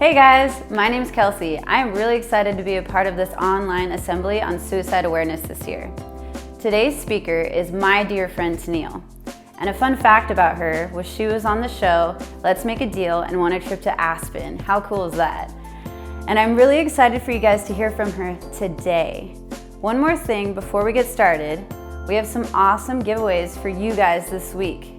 Hey guys, my name's Kelsey. I am really excited to be a part of this online assembly on suicide awareness this year. Today's speaker is my dear friend Tenielle. And a fun fact about her was she was on the show Let's Make a Deal and won a trip to Aspen. How cool is that? And I'm really excited for you guys to hear from her today. One more thing before we get started, we have some awesome giveaways for you guys this week.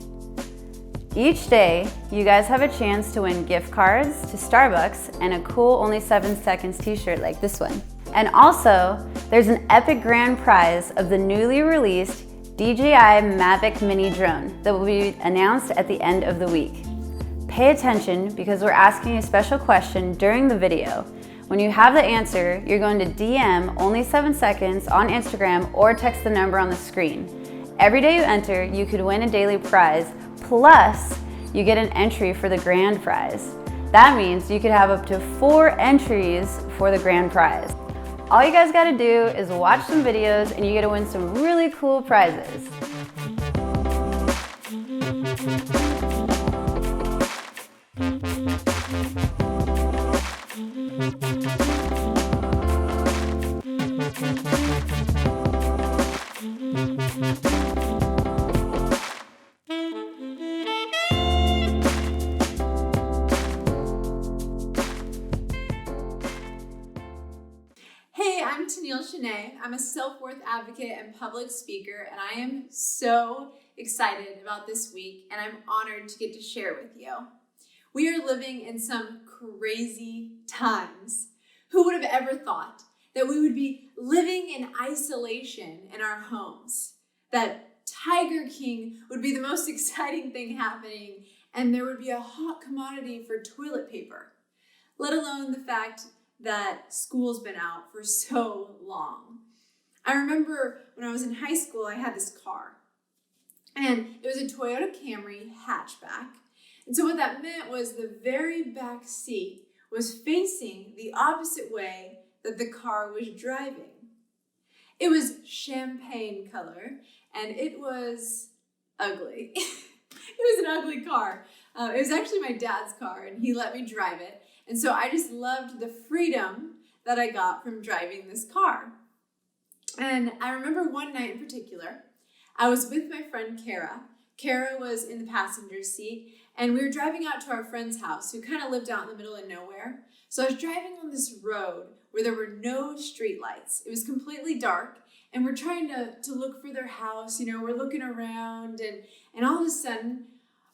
Each day, you guys have a chance to win gift cards to Starbucks and a cool Only 7 Seconds t-shirt like this one. And also, there's an epic grand prize of the newly released DJI Mavic Mini drone that will be announced at the end of the week. Pay attention because we're asking a special question during the video. When you have the answer, you're going to DM Only 7 Seconds on Instagram or text the number on the screen. Every day you enter, you could win a daily prize, plus you get an entry for the grand prize. That means you could have up to 4 entries for the grand prize. All you guys gotta do is watch some videos and you get to win some really cool prizes. Hey, I'm Tenielle Shenae. I'm a self-worth advocate and public speaker, and I am so excited about this week, and I'm honored to get to share with you. We are living in some crazy times. Who would have ever thought that we would be living in isolation in our homes? That Tiger King would be the most exciting thing happening, and there would be a hot commodity for toilet paper, let alone the fact that school's been out for so long. I remember when I was in high school, I had this car, and it was a Toyota Camry hatchback. And so what that meant was the very back seat was facing the opposite way that the car was driving. It was champagne color, and it was ugly. It was an ugly car. It was actually my dad's car, and he let me drive it. And so I just loved the freedom that I got from driving this car. And I remember one night in particular, I was with my friend Kara. Kara was in the passenger seat, and we were driving out to our friend's house, who kind of lived out in the middle of nowhere. So I was driving on this road where there were no street lights. It was completely dark, and we're trying to look for their house. You know, we're looking around, and all of a sudden,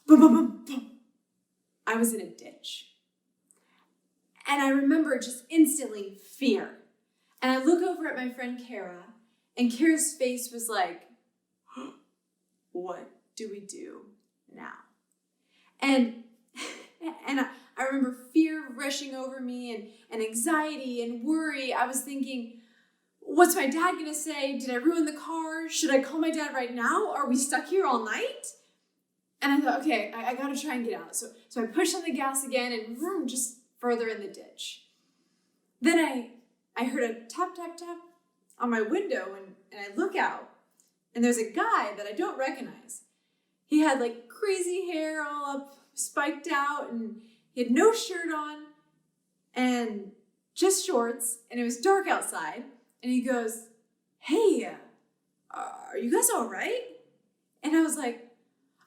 boom, boom, boom, boom, I was in a ditch. And I remember just instantly fear. And I look over at my friend Kara, and Kara's face was like, what do we do now? And I remember fear rushing over me and anxiety and worry. I was thinking, what's my dad gonna say? Did I ruin the car? Should I call my dad right now? Are we stuck here all night? And I thought, okay, I gotta try and get out. So I pushed on the gas again and vroom, just further in the ditch. Then I heard a tap, tap, tap on my window, and I look out, and there's a guy that I don't recognize. He had like crazy hair all up, spiked out, and he had no shirt on and just shorts, and it was dark outside. And he goes, hey, are you guys all right? And I was like,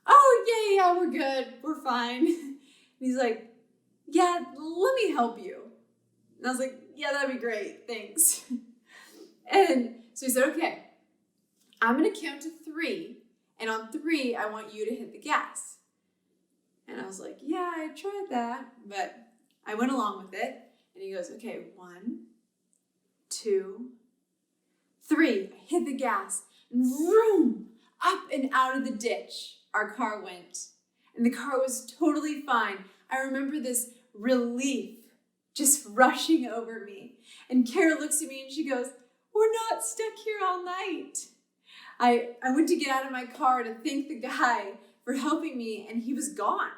oh, yeah, we're good. We're fine. And he's like, yeah, let me help you. And I was like, yeah, that'd be great. Thanks. And so he said, okay, I'm going to count to 3. And on 3, I want you to hit the gas. And I was like, yeah, I tried that. But I went along with it. And he goes, okay, 1, 2, 3. I hit the gas. And vroom, up and out of the ditch, our car went. And the car was totally fine. I remember this relief just rushing over me. And Kara looks at me and she goes, we're not stuck here all night. I went to get out of my car to thank the guy for helping me, and he was gone.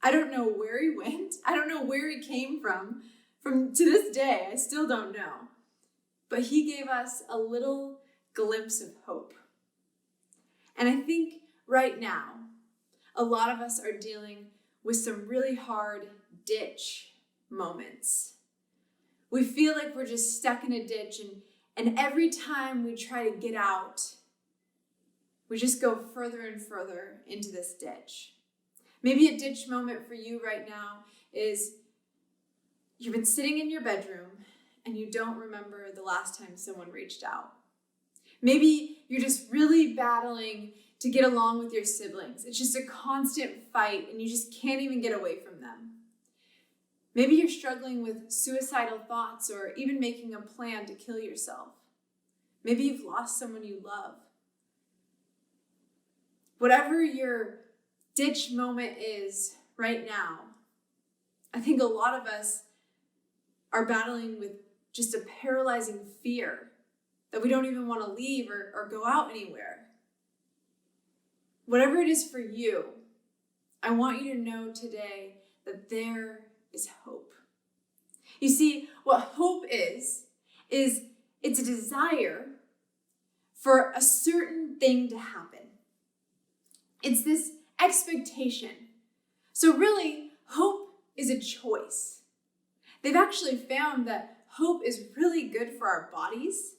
I don't know where he went. I don't know where he came from. To this day, I still don't know. But he gave us a little glimpse of hope. And I think right now, a lot of us are dealing with some really hard ditch moments. We feel like we're just stuck in a ditch, and every time we try to get out, we just go further and further into this ditch. Maybe a ditch moment for you right now is you've been sitting in your bedroom and you don't remember the last time someone reached out. Maybe you're just really battling to get along with your siblings. It's just a constant fight and you just can't even get away from them. Maybe you're struggling with suicidal thoughts or even making a plan to kill yourself. Maybe you've lost someone you love. Whatever your ditch moment is right now, I think a lot of us are battling with just a paralyzing fear that we don't even want to leave or go out anywhere. Whatever it is for you, I want you to know today that there is hope. You see, what hope is it's a desire for a certain thing to happen. It's this expectation. So really, hope is a choice. They've actually found that hope is really good for our bodies.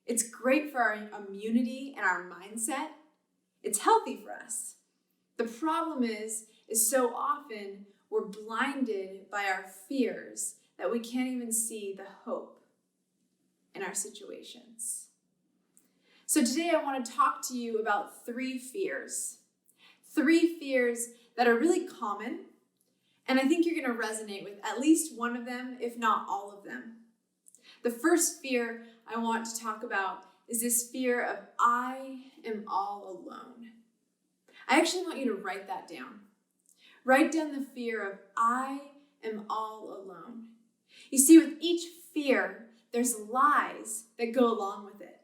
It's great for our immunity and our mindset. It's healthy for us. The problem is so often we're blinded by our fears that we can't even see the hope in our situations. So today I want to talk to you about 3 fears. 3 fears that are really common, and I think you're going to resonate with at least one of them, if not all of them. The first fear I want to talk about is this fear of I am all alone. I actually want you to write that down. Write down the fear of I am all alone. You see, with each fear, there's lies that go along with it.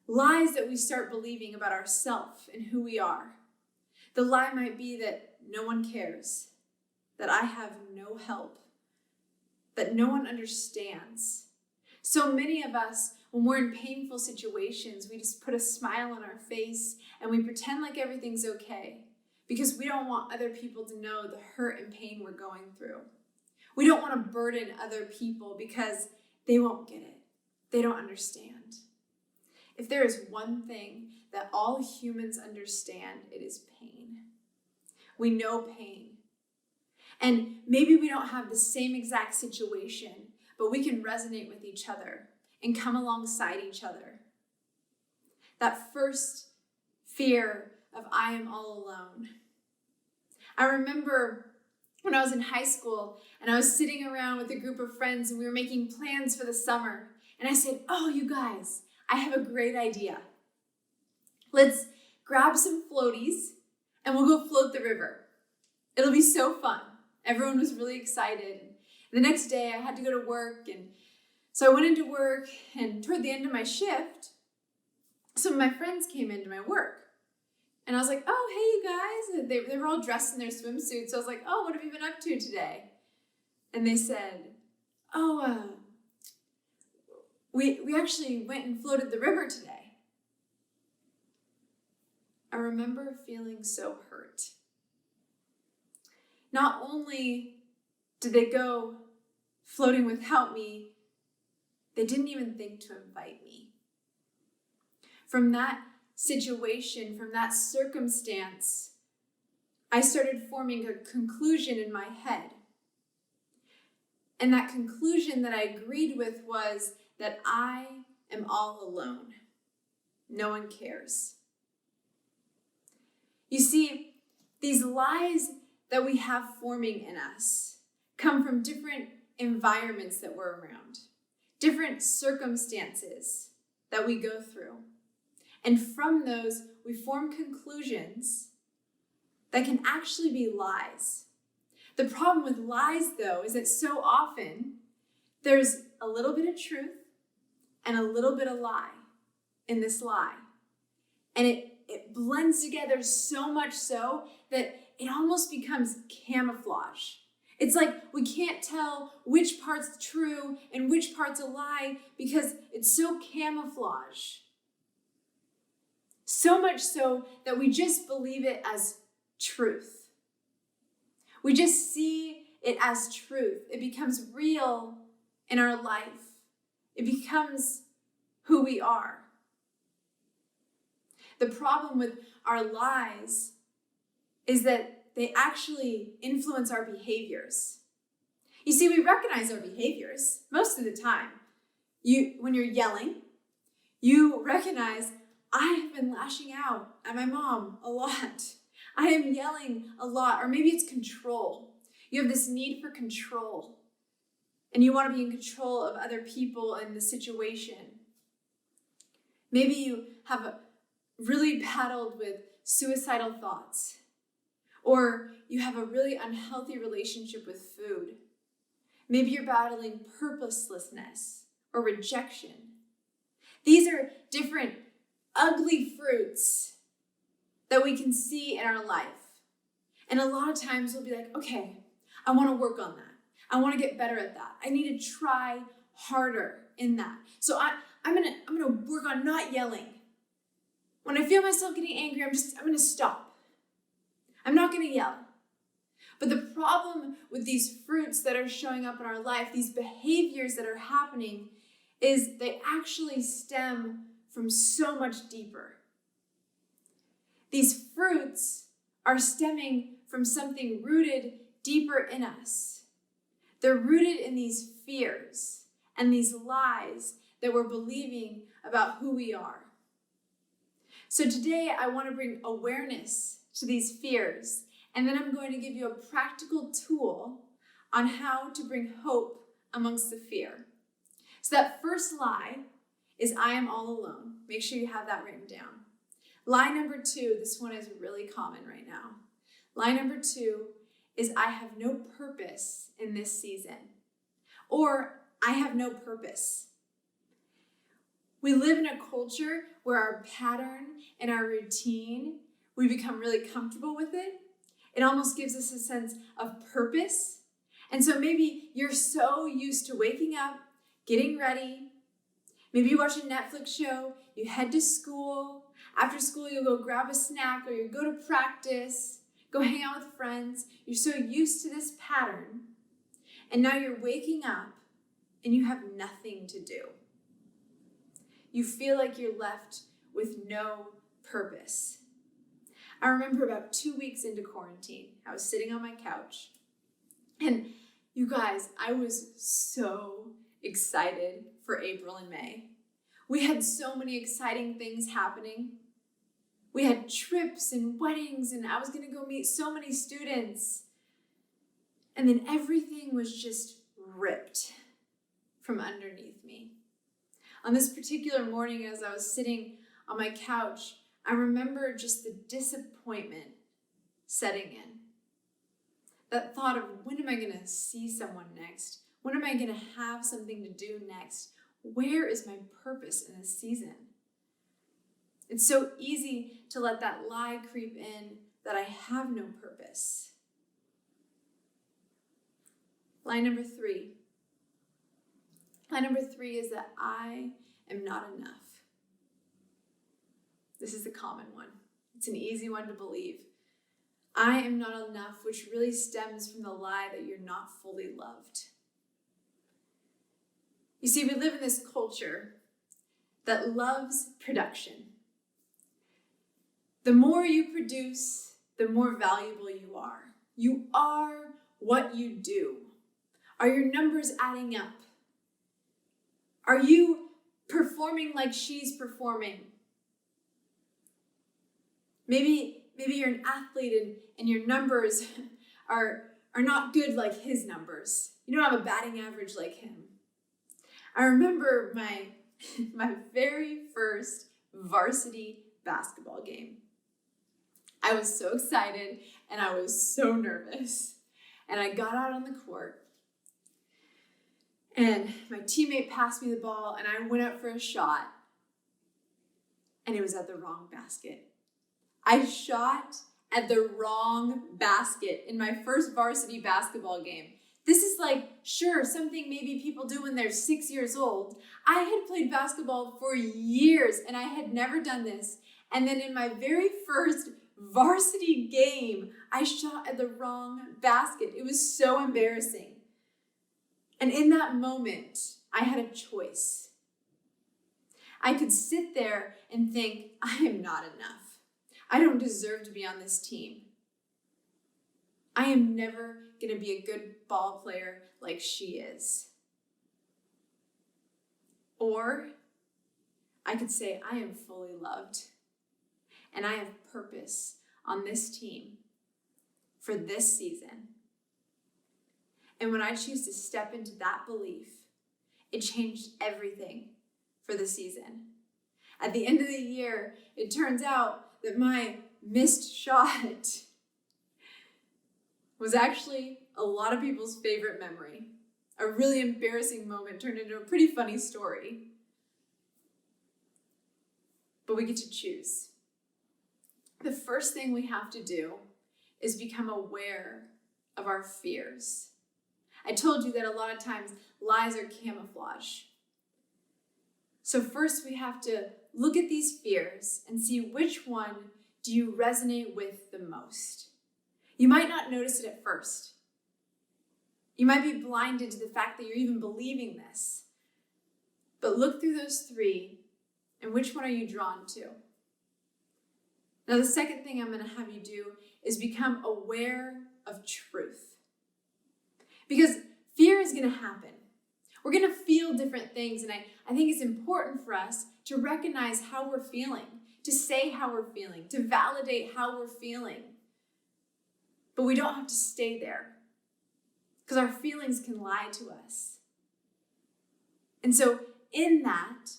Lies that we start believing about ourselves and who we are. The lie might be that no one cares, that I have no help, that no one understands. So many of us, when we're in painful situations, we just put a smile on our face and we pretend like everything's okay because we don't want other people to know the hurt and pain we're going through. We don't want to burden other people because they won't get it. They don't understand. If there is one thing that all humans understand, it is pain. We know pain. And maybe we don't have the same exact situation, but we can resonate with each other and come alongside each other. That first fear of I am all alone. I remember when I was in high school and I was sitting around with a group of friends and we were making plans for the summer. And I said, oh, you guys, I have a great idea. Let's grab some floaties and we'll go float the river. It'll be so fun. Everyone was really excited. The next day I had to go to work, and so I went into work, and toward the end of my shift, some of my friends came into my work. And I was like, oh, hey, you guys. They were all dressed in their swimsuits. So I was like, oh, what have you been up to today? And they said, oh, we actually went and floated the river today. I remember feeling so hurt. Not only did they go floating without me, they didn't even think to invite me. From that situation, from that circumstance, I started forming a conclusion in my head. And that conclusion that I agreed with was that I am all alone. No one cares. You see, these lies that we have forming in us come from different environments that we're around, different circumstances that we go through. And from those, we form conclusions that can actually be lies. The problem with lies, though, is that so often there's a little bit of truth and a little bit of lie in this lie. And it blends together so much so that it almost becomes camouflage. It's like we can't tell which part's true and which part's a lie because it's so camouflage. So much so that we just believe it as truth. We just see it as truth. It becomes real in our life. It becomes who we are. The problem with our lies is that they actually influence our behaviors. You see, we recognize our behaviors most of the time. When you're yelling, you recognize, I have been lashing out at my mom a lot. I am yelling a lot. Or maybe it's control. You have this need for control. And you want to be in control of other people and the situation. Maybe you have really battled with suicidal thoughts. Or you have a really unhealthy relationship with food. Maybe you're battling purposelessness or rejection. These are different ugly fruits that we can see in our life. And a lot of times we'll be like, okay, I want to work on that. I want to get better at that. I need to try harder in that. So I'm gonna work on not yelling. When I feel myself getting angry, I'm gonna stop. I'm not gonna yell. But the problem with these fruits that are showing up in our life, these behaviors that are happening, is they actually stem from so much deeper. These fruits are stemming from something rooted deeper in us. They're rooted in these fears and these lies that we're believing about who we are. So today I want to bring awareness to these fears, and then I'm going to give you a practical tool on how to bring hope amongst the fear. So that first lie is I am all alone. Make sure you have that written down. Lie number 2, this one is really common right now. Lie number 2 is I have no purpose in this season. Or I have no purpose. We live in a culture where our pattern and our routine, we become really comfortable with it. It almost gives us a sense of purpose. And so maybe you're so used to waking up, getting ready. Maybe you watch a Netflix show, you head to school. After school, you'll go grab a snack or you go to practice, go hang out with friends. You're so used to this pattern. And now you're waking up and you have nothing to do. You feel like you're left with no purpose. I remember about 2 weeks into quarantine, I was sitting on my couch. And you guys, I was so excited for April and May. We had so many exciting things happening. We had trips and weddings, and I was going to go meet so many students. And then everything was just ripped from underneath me. On this particular morning, as I was sitting on my couch, I remember just the disappointment setting in. That thought of, when am I going to see someone next? When am I going to have something to do next? Where is my purpose in this season? It's so easy to let that lie creep in that I have no purpose. Lie number 3. Lie number 3 is that I am not enough. This is the common one. It's an easy one to believe. I am not enough, which really stems from the lie that you're not fully loved. You see, we live in this culture that loves production. The more you produce, the more valuable you are. You are what you do. Are your numbers adding up? Are you performing like she's performing? Maybe you're an athlete and your numbers are not good like his numbers. You don't have a batting average like him. I remember my very first varsity basketball game. I was so excited and I was so nervous. And I got out on the court and my teammate passed me the ball and I went up for a shot and it was at the wrong basket. I shot at the wrong basket in my first varsity basketball game. This is like, sure, something maybe people do when they're 6 years old. I had played basketball for years and I had never done this. And then in my very first varsity game, I shot at the wrong basket. It was so embarrassing. And in that moment, I had a choice. I could sit there and think, I am not enough. I don't deserve to be on this team. I am never going to be a good ball player like she is. Or I could say, I am fully loved and I have purpose on this team for this season. And when I choose to step into that belief, it changed everything for the season. At the end of the year, it turns out that my missed shot was actually a lot of people's favorite memory. A really embarrassing moment turned into a pretty funny story. But we get to choose. The first thing we have to do is become aware of our fears. I told you that a lot of times lies are camouflage. So first we have to look at these fears and see which one do you resonate with the most. You might not notice it at first. You might be blinded to the fact that you're even believing this. But look through those three, and which one are you drawn to? Now, the second thing I'm going to have you do is become aware of truth. Because fear is going to happen. We're going to feel different things, and I think it's important for us to recognize how we're feeling, to say how we're feeling, to validate how we're feeling. But we don't have to stay there, because our feelings can lie to us. And so in that,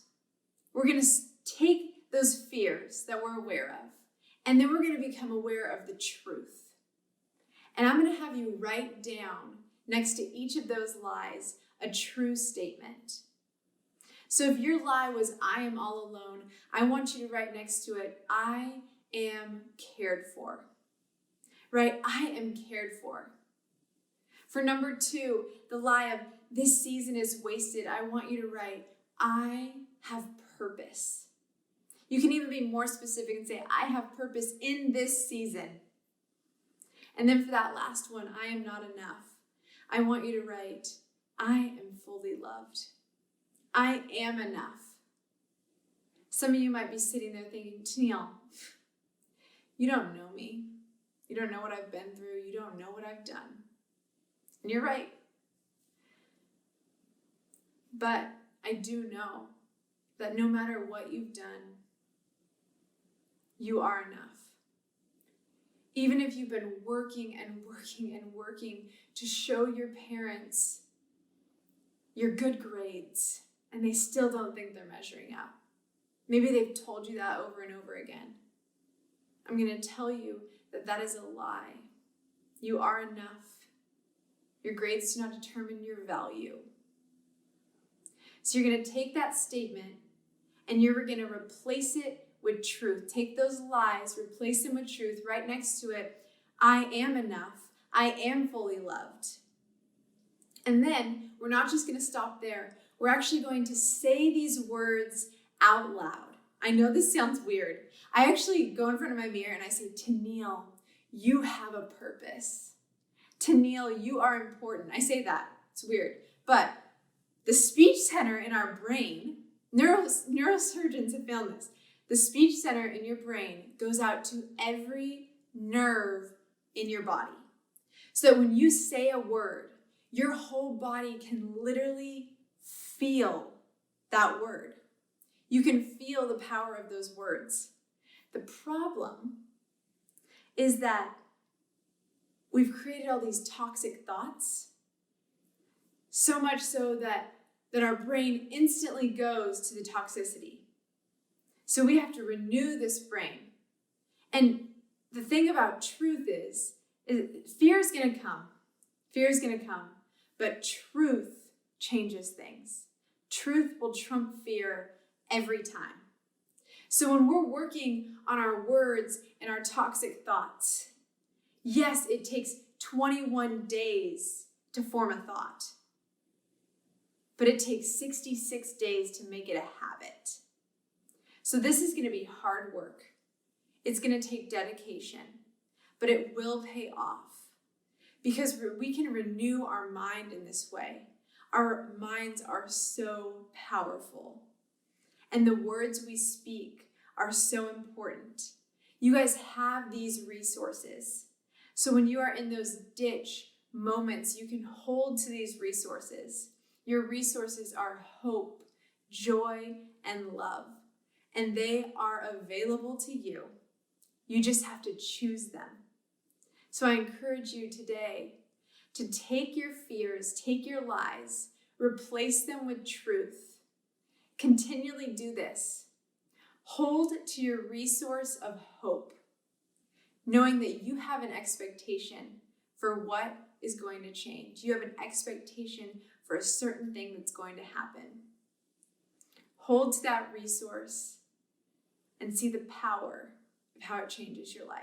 we're going to take those fears that we're aware of, and then we're going to become aware of the truth. And I'm going to have you write down next to each of those lies a true statement. So if your lie was, I am all alone, I want you to write next to it, I am cared for. Right? I am cared for. For number 2, the lie of this season is wasted, I want you to write, I have purpose. You can even be more specific and say, I have purpose in this season. And then for that last one, I am not enough, I want you to write, I am fully loved. I am enough. Some of you might be sitting there thinking, Tenielle, you don't know me. You don't know what I've been through. You don't know what I've done. And you're right. But I do know that no matter what you've done, you are enough. Even if you've been working and working and working to show your parents your good grades, and they still don't think they're measuring up. Maybe they've told you that over and over again. I'm going to tell you that that is a lie. You are enough. Your grades do not determine your value. So you're going to take that statement and you're going to replace it with truth. Take those lies, replace them with truth. Right next to it, I am enough. I am fully loved. And then we're not just going to stop there. We're actually going to say these words out loud. I know this sounds weird. I actually go in front of my mirror and I say, Tenielle, you have a purpose. Tenielle, you are important. I say that. It's weird. But the speech center in our brain, neurosurgeons have found this. The speech center in your brain goes out to every nerve in your body. So that when you say a word, your whole body can literally feel that word. You can feel the power of those words. The problem is that we've created all these toxic thoughts, so much so that our brain instantly goes to the toxicity. So we have to renew this brain. And the thing about truth is fear is going to come. Fear is going to come. But truth changes things. Truth will trump fear every time. So when we're working on our words and our toxic thoughts, yes, it takes 21 days to form a thought, but it takes 66 days to make it a habit. So this is going to be hard work. It's going to take dedication, but it will pay off because we can renew our mind in this way. Our minds are so powerful, and the words we speak are so important. You guys have these resources. So when you are in those ditch moments, you can hold to these resources. Your resources are hope, joy, and love, and they are available to you. You just have to choose them. So I encourage you today to take your fears, take your lies, replace them with truth. Continually do this. Hold to your resource of hope, knowing that you have an expectation for what is going to change. You have an expectation for a certain thing that's going to happen. Hold to that resource and see the power of how it changes your life.